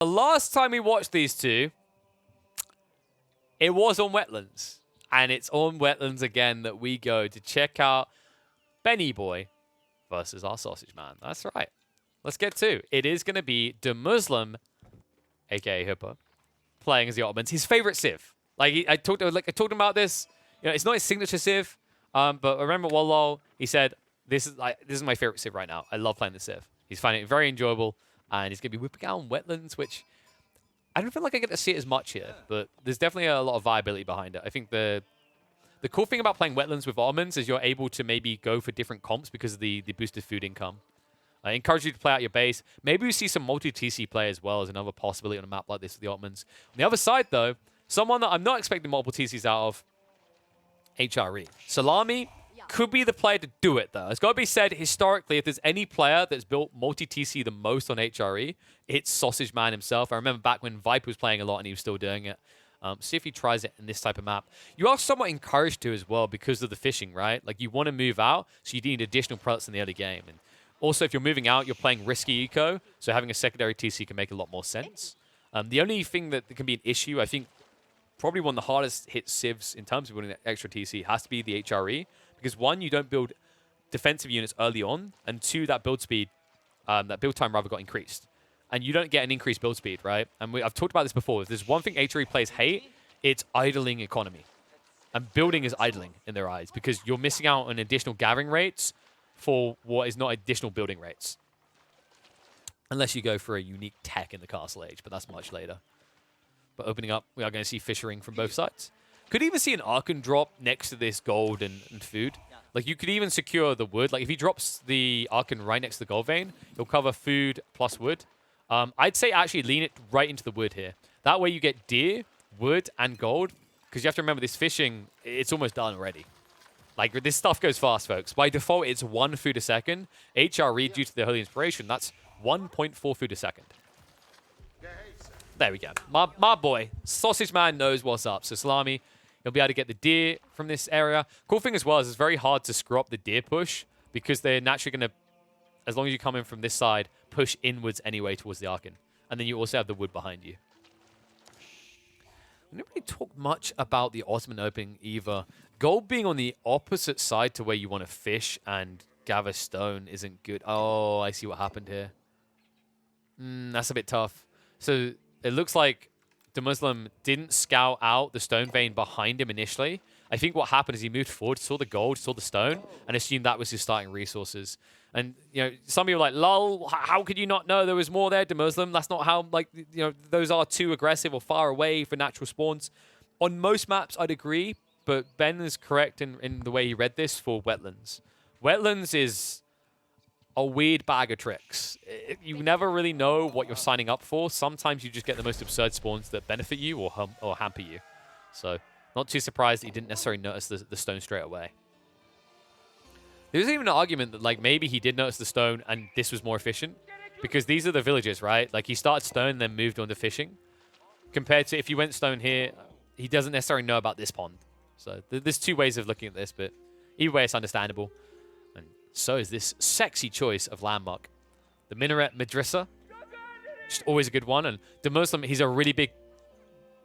The last time we watched these two, it was on Wetlands. And it's on Wetlands again that we go to check out Benny Boy versus our Sausage Man. That's right. Let's get to. It is going to be the Muslim, aka Hippo, playing as the Ottomans. His favorite civ. I talked about this. You know, it's not his signature civ, but I remember Wallo, he said, this is my favorite civ right now. I love playing the civ. He's finding it very enjoyable, and he's going to be whipping out on Wetlands, which I don't feel like I get to see it as much here, but there's definitely a lot of viability behind it. I think the cool thing about playing Wetlands with Ottomans is you're able to maybe go for different comps because of the boosted food income. I encourage you to play out your base. Maybe we see some multi-TC play as well as another possibility on a map like this for the Ottomans. On the other side, though, someone that I'm not expecting multiple TCs out of, HRE. Salami could be the player to do it, though. It's got to be said, historically, if there's any player that's built multi-TC the most on HRE, it's Sausage Man himself. I remember back when Viper was playing a lot and he was still doing it. See if he tries it in this type of map. You are somewhat encouraged to as well because of the fishing, right? Like, you want to move out, so you need additional products in the early game. And also, if you're moving out, you're playing risky eco, so having a secondary TC can make a lot more sense. The only thing that can be an issue, I think, probably one of the hardest hit civs in terms of building that extra TC has to be the HRE, because one, you don't build defensive units early on, and two, that build speed, that build time rather got increased. And you don't get an increased build speed, right? And I've talked about this before. If there's one thing HRE players hate, it's idling economy. And building is idling in their eyes because you're missing out on additional gathering rates for what is not additional building rates. Unless you go for a unique tech in the Castle Age, but that's much later. But opening up, we are going to see fishing from both sides. Could even see an Archon drop next to this gold and food. Like, you could even secure the wood. Like, if he drops the Archon right next to the gold vein, he'll cover food plus wood. I'd say actually lean it right into the wood here. That way you get deer, wood, and gold. Because you have to remember, this fishing, it's almost done already. Like, this stuff goes fast, folks. By default, it's 1 food a second. HRE, due to the Holy Inspiration, that's 1.4 food a second. There we go. My boy, Sausage Man knows what's up. So Salami, he'll be able to get the deer from this area. Cool thing as well is it's very hard to screw up the deer push because they're naturally going to, as long as you come in from this side, push inwards anyway towards the Archon. And then you also have the wood behind you. We didn't really talk much about the Ottoman opening either. Gold being on the opposite side to where you want to fish and gather stone isn't good. Oh, I see what happened here. That's a bit tough. So it looks like the Muslim didn't scout out the stone vein behind him initially. I think what happened is he moved forward, saw the gold, saw the stone, and assumed that was his starting resources. And, you know, some people are like, lol, how could you not know there was more there, the Muslim? That's not how, like, you know, those are too aggressive or far away for natural spawns. On most maps, I'd agree, but Ben is correct in the way he read this for Wetlands. Wetlands is a weird bag of tricks. You never really know what you're signing up for. Sometimes you just get the most absurd spawns that benefit you or hamper you. So, not too surprised that he didn't necessarily notice the stone straight away. There's even an argument that, like, maybe he did notice the stone and this was more efficient. Because these are the villages, right? Like, he started stone and then moved on to fishing. Compared to if you went stone here, he doesn't necessarily know about this pond. So, there's two ways of looking at this, but either way, it's understandable. And so is this sexy choice of landmark. The Minaret Madrasa. Just always a good one. And the Muslim, he's a really big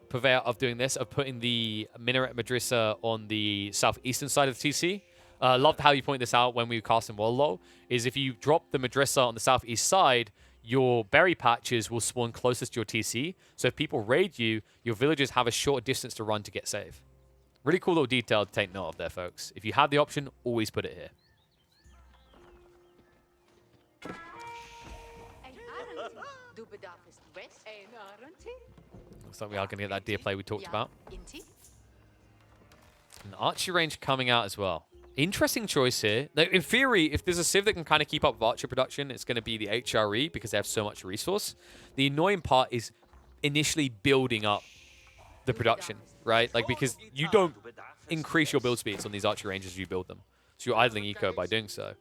purveyor of doing this, of putting the Minaret Madrasa on the southeastern side of the TC. Loved how you point this out when we were casting Wallo, is if you drop the Madrasa on the southeast side, your berry patches will spawn closest to your TC. So if people raid you, your villagers have a short distance to run to get safe. Really cool little detail to take note of there, folks. If you have the option, always put it here. Looks like we are going to get that deer play we talked about. An archery range coming out as well. Interesting choice here. Now, in theory, if there's a civ that can kind of keep up with archer production, it's going to be the HRE because they have so much resource. The annoying part is initially building up the production, right? Like, because you don't increase your build speeds on these archery ranges as you build them. So you're idling eco by doing so.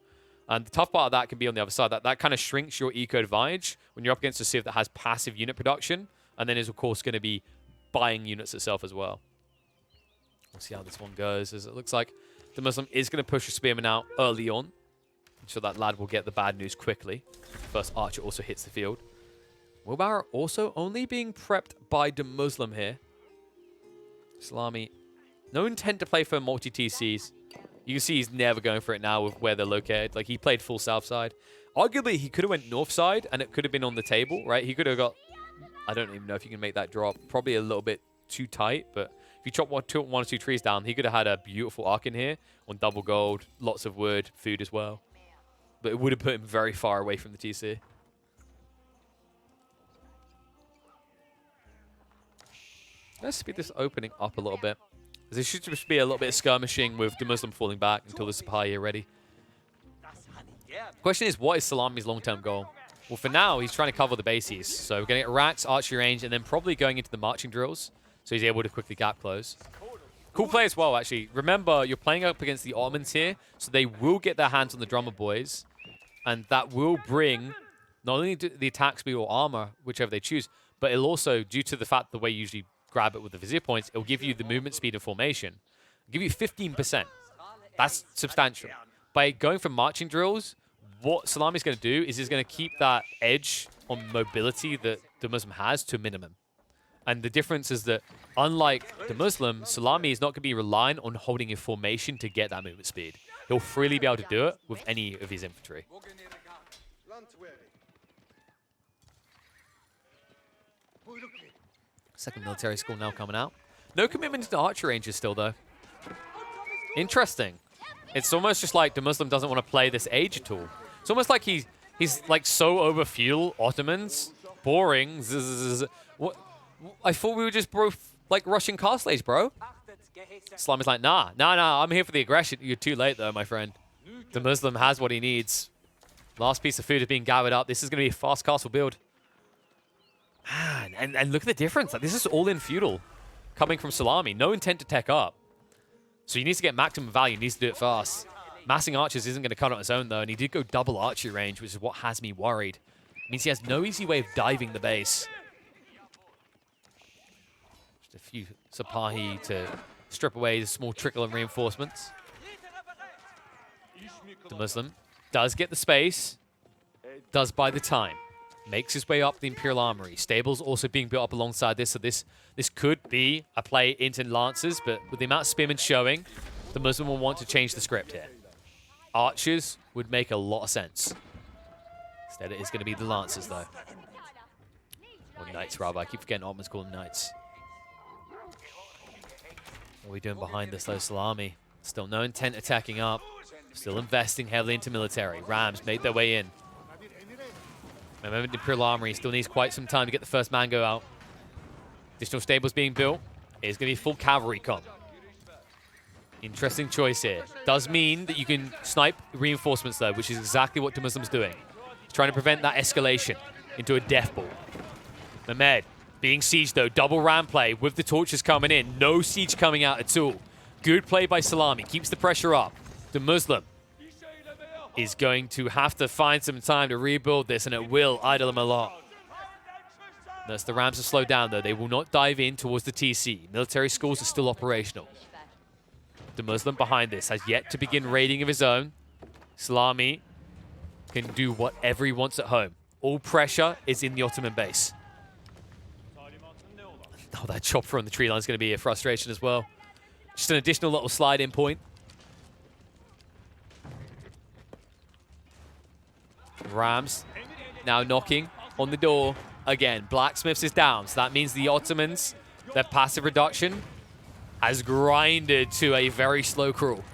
And the tough part of that can be on the other side. That kind of shrinks your eco advantage when you're up against a civ that has passive unit production, and then is, of course, going to be buying units itself as well. We'll see how this one goes, as it looks like the Muslim is going to push a spearman out early on, so that lad will get the bad news quickly. First archer also hits the field. Wilbauer also only being prepped by the Muslim here. Salami, no intent to play for multi-TCs. You can see he's never going for it now with where they're located. Like, he played full south side. Arguably, he could have went north side, and it could have been on the table, right? He could have got... I don't even know if you can make that drop. Probably a little bit too tight, but if you chop one or two trees down, he could have had a beautiful arc in here on double gold, lots of wood, food as well. But it would have put him very far away from the TC. Let's speed this opening up a little bit. There should just be a little bit of skirmishing with the Muslim falling back until the Sipahi are ready. The question is, what is Salami's long-term goal? Well, for now, he's trying to cover the bases. So we're going to get racks, archery range, and then probably going into the marching drills. So he's able to quickly gap close. Cool play as well, actually. Remember, you're playing up against the Ottomans here, so they will get their hands on the drummer boys. And that will bring not only the attack speed or armor, whichever they choose, but it'll also, due to the fact the way you usually grab it with the vizier points, it'll give you the movement speed and formation. It'll give you 15%. That's substantial. By going for marching drills, what Salami's going to do is he's going to keep that edge on mobility that the Muslim has to a minimum. And the difference is that, unlike the Muslim, Salami is not going to be relying on holding a formation to get that movement speed. He'll freely be able to do it with any of his infantry. Second military school now coming out. No commitment to the archer ranges still, though. Interesting. It's almost just like the Muslim doesn't want to play this age at all. It's almost like he's like so over fuel Ottomans. Boring. What? I thought we were just both like Russian castles, bro. Islam is like, nah, I'm here for the aggression. You're too late, though, my friend. The Muslim has what he needs. Last piece of food is being gathered up. This is going to be a fast castle build. Man, and look at the difference. Like, this is all in feudal coming from Salami. No intent to tech up. So he needs to get maximum value. He needs to do it fast. Massing archers isn't going to cut on its own, though, and he did go double archery range, which is what has me worried. It means he has no easy way of diving the base. Just a few Sipahi to strip away the small trickle of reinforcements. The Muslim does get the space, does buy the time. Makes his way up the Imperial Armory. Stables also being built up alongside this, so this could be a play into Lancers, but with the amount of spearmen showing, the Muslim will want to change the script here. Archers would make a lot of sense. Instead, it is going to be the Lancers, though. Or Knights, rather. I keep forgetting Ottomans call them Knights. What are we doing behind this, though? Salami. Still no intent attacking up. Still investing heavily into military. Rams made their way in. Remember, the Imperial Armory still needs quite some time to get the first mango out. Additional stables being built. It's going to be full cavalry comp. Interesting choice here. Does mean that you can snipe reinforcements, though, which is exactly what the Muslim's doing. He's trying to prevent that escalation into a death ball. Mehmed being sieged, though. Double ram play with the torches coming in. No siege coming out at all. Good play by Salami. Keeps the pressure up. The Muslim is going to have to find some time to rebuild this, and it will idle him a lot. Notice the Rams are slowed down, though. They will not dive in towards the TC. Military schools are still operational. The Muslim behind this has yet to begin raiding of his own. Salami can do whatever he wants at home. All pressure is in the Ottoman base. Oh, that chopper on the tree line is going to be a frustration as well. Just an additional little slide-in point. Rams now knocking on the door again. Blacksmiths is down, so that means the Ottomans, their passive reduction has grinded to a very slow crawl.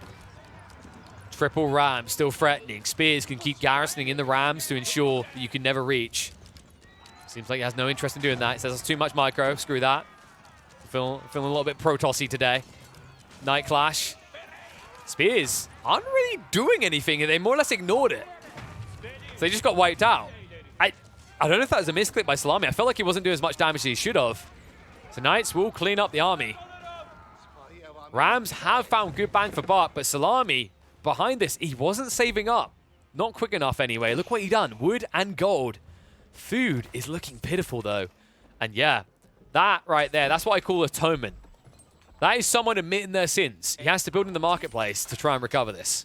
Triple ram still threatening. Spears can keep garrisoning in the rams to ensure that you can never reach. Seems like he has no interest in doing that. He says it's too much micro. Screw that. Feeling a little bit Protossy today. Night Clash. Spears aren't really doing anything. They more or less ignored it. So they just got wiped out. I don't know if that was a misclick by Salami. I felt like he wasn't doing as much damage as he should have. So Knights will clean up the army. Rams have found good bang for buck, but Salami, behind this, he wasn't saving up. Not quick enough anyway. Look what he done. Wood and gold. Food is looking pitiful, though. And yeah, that right there, that's what I call atonement. That is someone admitting their sins. He has to build in the marketplace to try and recover this,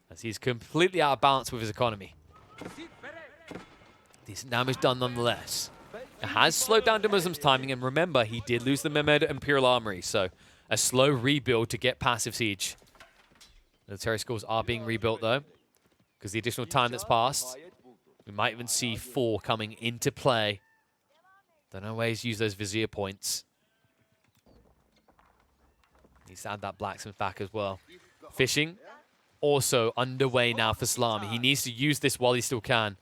as he's completely out of balance with his economy. Decent damage done nonetheless. It has slowed down Muslim's timing, and remember, he did lose the Mehmed Imperial Armory, so a slow rebuild to get passive siege. Military schools are being rebuilt, though, because the additional time that's passed, we might even see 4 coming into play. Don't know ways to use those vizier points. Needs to add that blacksmith back as well. Fishing, also underway now for Salami. He needs to use this while he still can.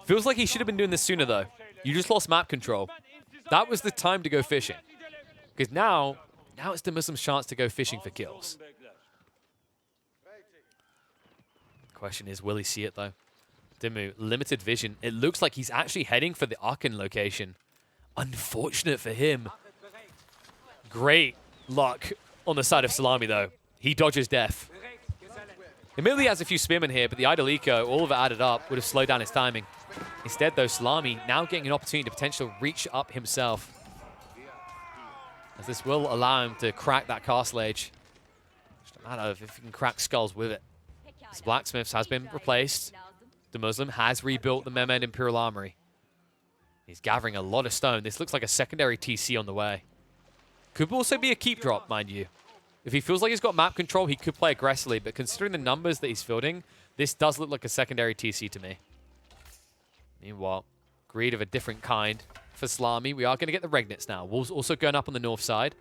Feels like he should have been doing this sooner, though. You just lost map control. That was the time to go fishing. Because now it's the Muslims' chance to go fishing for kills. The question is, will he see it, though? Dimmu, limited vision. It looks like he's actually heading for the Aachen location. Unfortunate for him. Great luck on the side of Salami, though. He dodges death. Admittedly, he has a few spearmen here, but the idle eco, all of it added up, would have slowed down his timing. Instead, though, Salami now getting an opportunity to potentially reach up himself. As this will allow him to crack that castle age. Just a matter of if he can crack skulls with it. His blacksmiths has been replaced. The Muslim has rebuilt the Mehmed Imperial Armory. He's gathering a lot of stone. This looks like a secondary TC on the way. Could also be a keep drop, mind you. If he feels like he's got map control, he could play aggressively, but considering the numbers that he's fielding, this does look like a secondary TC to me. Meanwhile, greed of a different kind for Salami. We are going to get the Regnits now. Wolves also going up on the north side.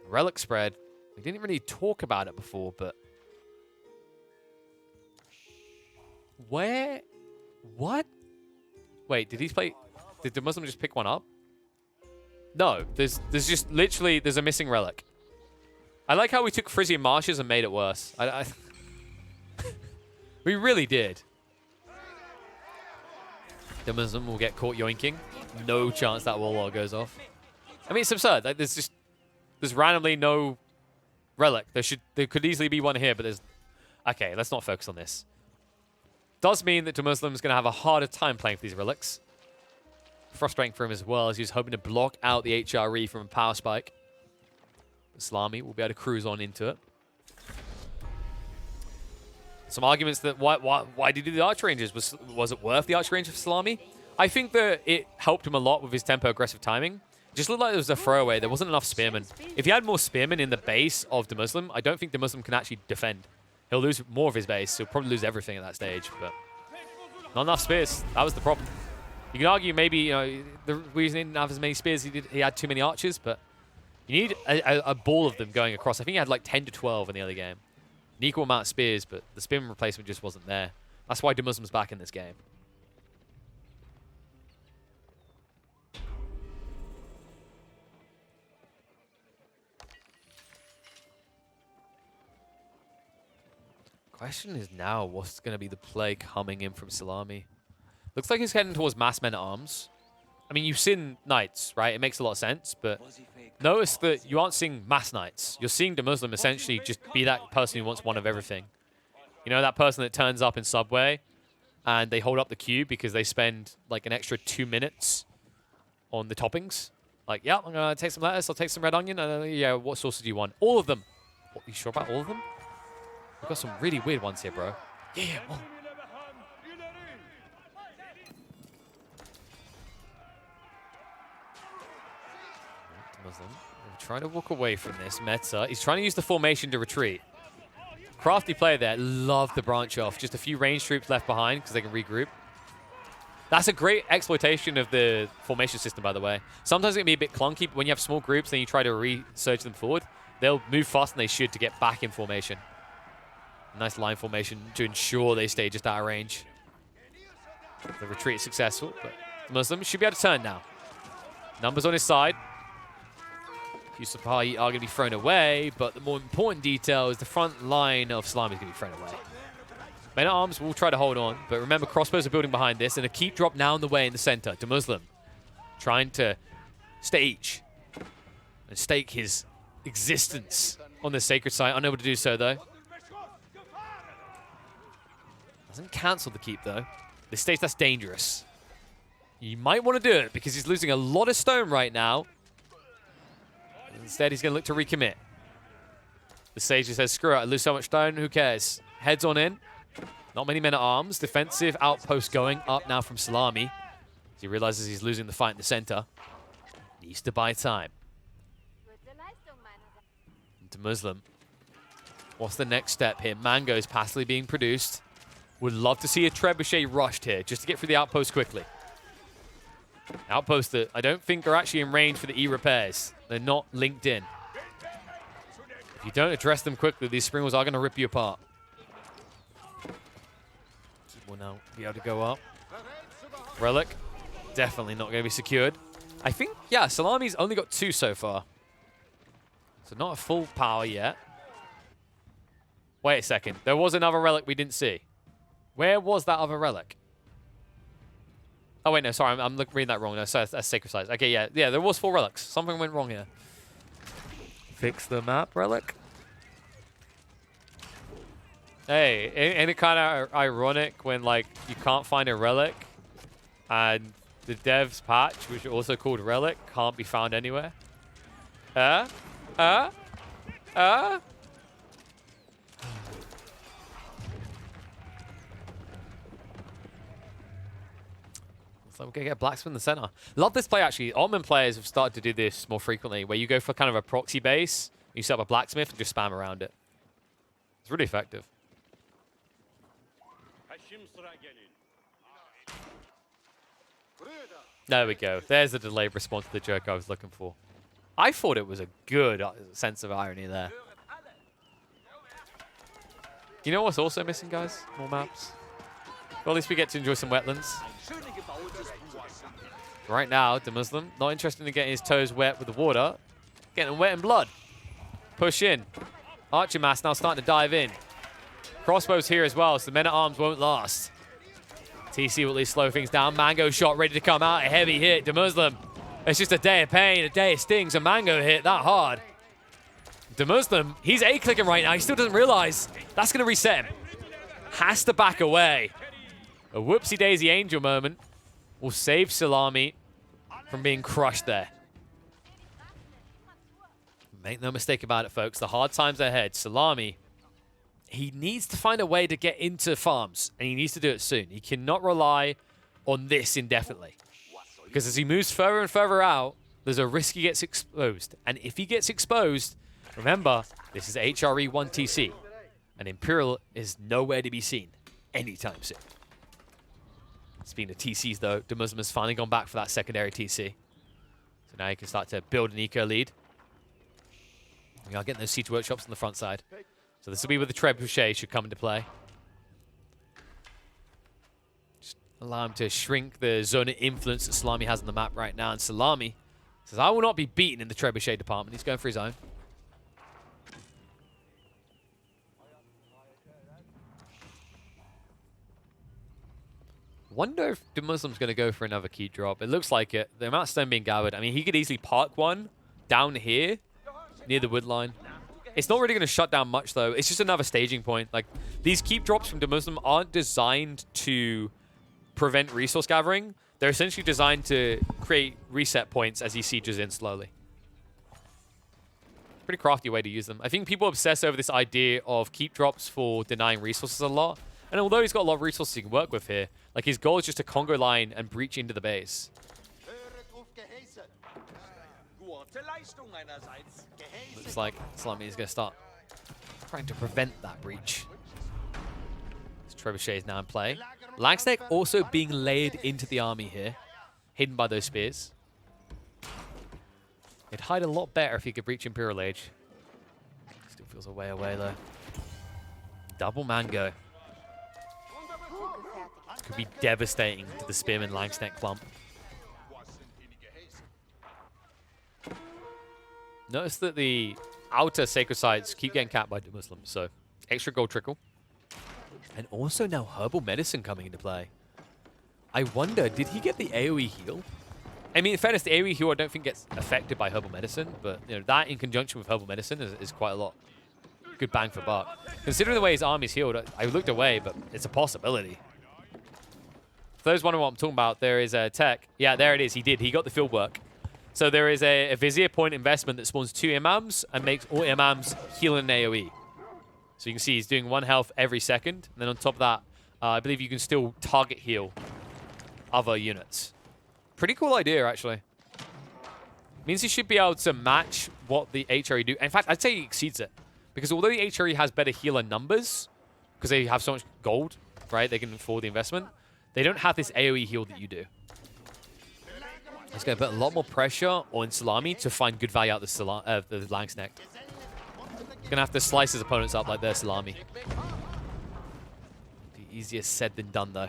Relic spread. We didn't really talk about it before, but... Where? What? Wait, did he play... Did the Muslim just pick one up? No, there's just literally, there's a missing relic. I like how we took Frisian Marshes and made it worse. We really did. The Muslim will get caught yoinking. No chance that warlord goes off. I mean, it's absurd. Like, there's randomly no relic. There could easily be one here, but there's... Okay, let's not focus on this. Does mean that the Muslim's going to have a harder time playing for these relics. Frustrating for him as well, as he's hoping to block out the HRE from a power spike. Salami will be able to cruise on into it. Some arguments that why did he do the archer ranges? Was it worth the archer range for Salami? I think that it helped him a lot with his tempo aggressive timing. It just looked like it was a throwaway. There wasn't enough spearmen. If he had more spearmen in the base of the Muslim, I don't think the Muslim can actually defend. He'll lose more of his base. He'll probably lose everything at that stage, but not enough spears. That was the problem. You can argue maybe, you know, the reason he didn't have as many spears, he had too many archers, but you need a ball of them going across. I think he had like 10 to 12 in the other game. An equal amount of spears, but the spearman replacement just wasn't there. That's why the Muslim's back in this game. Question is now, what's going to be the play coming in from Salami? Looks like he's heading towards mass men-at-arms. I mean, you've seen knights, right? It makes a lot of sense, but notice that you aren't seeing mass knights. You're seeing the Muslim essentially just be that person who wants one of everything. You know, that person that turns up in Subway and they hold up the queue because they spend like an extra 2 minutes on the toppings. Like, yeah, I'm going to take some lettuce, I'll take some red onion. Yeah, what sauces do you want? All of them. What, are you sure about all of them? We've got some really weird ones here, bro. Yeah, oh. Muslim trying to walk away from this. Meta, he's trying to use the formation to retreat. Crafty player there. Love the branch off. Just a few range troops left behind because they can regroup. That's a great exploitation of the formation system, by the way. Sometimes it can be a bit clunky, but when you have small groups and you try to resurge them forward, they'll move faster than they should to get back in formation. Nice line formation to ensure they stay just out of range. The retreat is successful, but the Muslim should be able to turn now. Numbers on his side. Yusupai are going to be thrown away, but the more important detail is the front line of Salami is going to be thrown away. Men-at-Arms will try to hold on, but remember, crossbows are building behind this, and a keep drop now in the way in the center. The Muslim trying to stage and stake his existence on the sacred site. Unable to do so, though. Doesn't cancel the keep, though. This stage, that's dangerous. You might want to do it, because he's losing a lot of stone right now. Instead, he's going to look to recommit. The sage just says, screw it, I lose so much stone, who cares? Heads on in. Not many men-at-arms. Defensive outpost going up now from Salami. As he realizes he's losing the fight in the center. Needs to buy time. Into Muslim. What's the next step here? Mango's passively being produced. Would love to see a trebuchet rushed here, just to get through the outpost quickly. Outposts that I don't think are actually in range for the E repairs. They're not linked in. If you don't address them quickly, these springles are going to rip you apart. Will now be able to go up. Relic, definitely not going to be secured. I think, yeah, Salami's only got 2 so far. So not a full power yet. Wait a second. There was another relic we didn't see. Where was that other relic? Oh, wait, no, sorry. I'm reading that wrong. No, sorry, that's sacred size. Okay, yeah. Yeah, there was 4 relics. Something went wrong here. Fix the map, relic. Hey, ain't it kind of ironic when, like, you can't find a relic and the dev's patch, which is also called relic, can't be found anywhere? So we're going to get Blacksmith in the center. Love this play, actually. Altman players have started to do this more frequently, where you go for kind of a proxy base, you set up a Blacksmith and just spam around it. It's really effective. There we go. There's the delayed response to the joke I was looking for. I thought it was a good sense of irony there. You know what's also missing, guys? More maps. Well, at least we get to enjoy some wetlands. Right now, the Muslim, not interested in getting his toes wet with the water. Getting wet in blood. Push in. Archer mass now starting to dive in. Crossbows here as well, so the men-at-arms won't last. TC will at least slow things down. Mango shot ready to come out. A heavy hit to Muslim. It's just a day of pain, a day of stings. A Mango hit that hard. The Muslim, he's A-clicking right now. He still doesn't realize that's going to reset him. Has to back away. A whoopsie-daisy angel moment will save Salami from being crushed there. Make no mistake about it, folks. The hard times ahead. Salami, he needs to find a way to get into farms, and he needs to do it soon. He cannot rely on this indefinitely. Because as he moves further and further out, there's a risk he gets exposed. And if he gets exposed, remember, this is HRE 1TC, and Imperial is nowhere to be seen anytime soon. Speaking of TCs, though, the Muslim has finally gone back for that secondary TC. So now he can start to build an eco lead. We are getting those siege workshops on the front side. So this will be where the trebuchet should come into play. Just allow him to shrink the zone of influence that Salami has on the map right now. And Salami says, I will not be beaten in the trebuchet department. He's going for his own. Wonder if the Muslim's going to go for another key drop. It looks like it. The amount of stone being gathered. I mean, he could easily park one down here near the wood line. It's not really going to shut down much, though. It's just another staging point. Like, these keep drops from the Muslim aren't designed to prevent resource gathering. They're essentially designed to create reset points as he sieges in slowly. Pretty crafty way to use them. I think people obsess over this idea of keep drops for denying resources a lot. And although he's got a lot of resources he can work with here, like his goal is just to Congo line and breach into the base. Looks like Salami is going to start trying to prevent that breach. This trebuchet is now in play. Langsneck also being laid into the army here, hidden by those spears. It'd hide a lot better if he could breach Imperial Age. Still feels a way away though. Double Mango. Could be devastating to the Spearman Langsneck clump. Notice that the outer sacred sites keep getting capped by the Muslims, so extra gold trickle. And also now herbal medicine coming into play. I wonder, did he get the AoE heal? I mean, in fairness, the AoE heal I don't think gets affected by herbal medicine, but you know that in conjunction with herbal medicine is quite a lot. Good bang for buck. Considering the way his army's healed, I looked away, but it's a possibility. For those wondering what I'm talking about, there is a tech. Yeah, there it is. He did. He got the field work. So there is a Vizier point investment that spawns 2 imams and makes all imams heal in AoE. So you can see he's doing 1 health every second. And then on top of that, I believe you can still target heal other units. Pretty cool idea, actually. Means he should be able to match what the HRE do. In fact, I'd say he exceeds it. Because although the HRE has better healer numbers, because they have so much gold, right? They can afford the investment. They don't have this AoE heal that you do. It's going to put a lot more pressure on Salami to find good value out of the Langsneck. He's going to have to slice his opponents up like their Salami. Be easier said than done, though.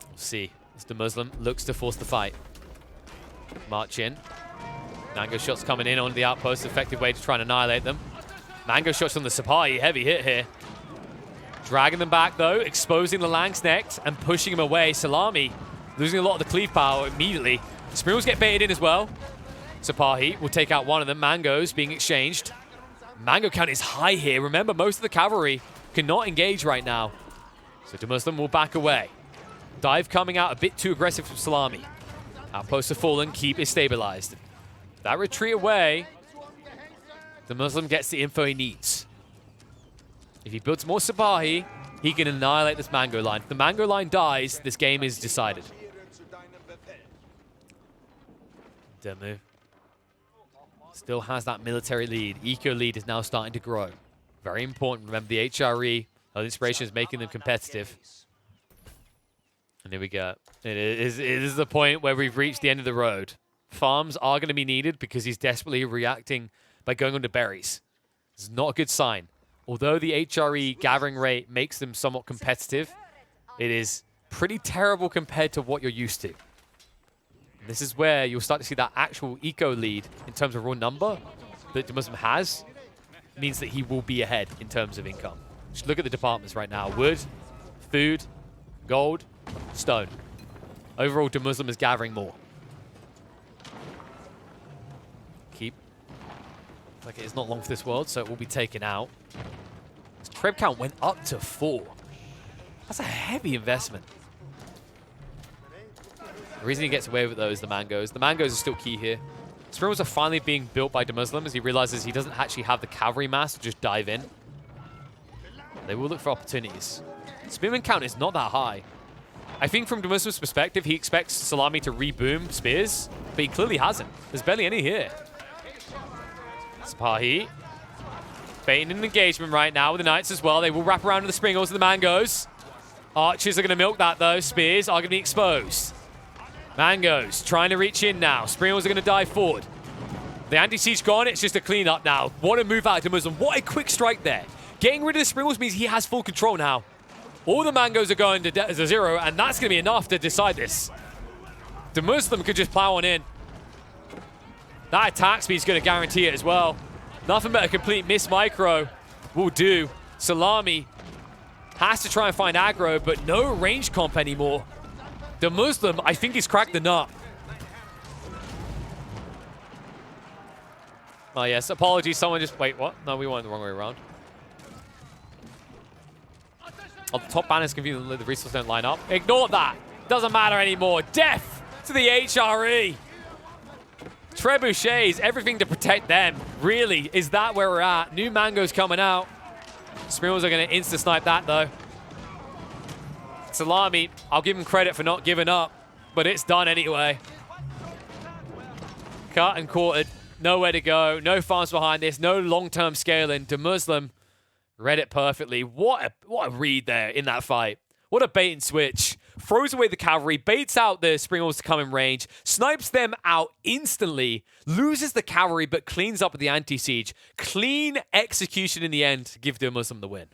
We'll see. As the Muslim looks to force the fight. March in. Mango shots coming in on the outpost. Effective way to try and annihilate them. Mango shots on the Sipahi. Heavy hit here. Dragging them back, though. Exposing the Langsneck and pushing him away. Salami losing a lot of the cleave power immediately. Spirals get baited in as well. Sipahi will take out one of them. Mango's being exchanged. Mango count is high here. Remember, most of the cavalry cannot engage right now. So Muslim will back away. Dive coming out a bit too aggressive from Salami. Outposts have fallen. Keep is stabilized. That retreat away, the Muslim gets the info he needs. If he builds more Sipahi, he can annihilate this Mango line. If the Mango line dies, this game is decided. Demu still has that military lead. Eco lead is now starting to grow. Very important. Remember, the HRE of inspiration is making them competitive. And here we go. It is the point where we've reached the end of the road. Farms are going to be needed because he's desperately reacting by going on to berries. It's not a good sign. Although the HRE gathering rate makes them somewhat competitive, it is pretty terrible compared to what you're used to. And this is where you'll start to see that actual eco lead in terms of raw number that the Muslim has, means that he will be ahead in terms of income. Just look at the departments right now. Wood, food, gold, stone. Overall, the Muslim is gathering more. Keep. Like it is not long for this world, so it will be taken out. His treb count went up to 4. That's a heavy investment. The reason he gets away with those is the Mangoes. The Mangoes are still key here. Spirals are finally being built by the Muslim as he realizes he doesn't actually have the cavalry mass to just dive in. They will look for opportunities. Spearman count is not that high. I think from the Muslim's perspective, he expects Salami to reboom spears, but he clearly hasn't. There's barely any here. Sipahi baiting an engagement right now with the Knights as well. They will wrap around with the Springles and the Mangoes. Archers are going to milk that, though. Spears are going to be exposed. Mangoes trying to reach in now. Springles are going to dive forward. The anti-siege gone. It's just a cleanup now. What a move out to Muslim. What a quick strike there. Getting rid of the Springles means he has full control now. All the Mangoes are going to 0, and that's going to be enough to decide this. The Muslim could just plow on in. That attack speed is going to guarantee it as well. Nothing but a complete miss micro will do. Salami has to try and find aggro, but no range comp anymore. The Muslim, I think he's cracked the nut. Oh, yes. Apologies. Someone just... Wait, what? No, we went the wrong way around. Oh, the top banners conveniently the resources don't line up. Ignore that. Doesn't matter anymore. Death to the HRE. Trebuchets, everything to protect them. Really, is that where we're at? New Mango's coming out. Spirals are going to insta-snipe that, though. Salami, I'll give him credit for not giving up, but it's done anyway. Cut and quartered. Nowhere to go. No farms behind this. No long-term scaling. The Muslim read it perfectly. What a read there in that fight. What a bait and switch. Throws away the cavalry, baits out the Springles to come in range, snipes them out instantly, loses the cavalry, but cleans up with the anti-siege. Clean execution in the end to give the Muslim the win.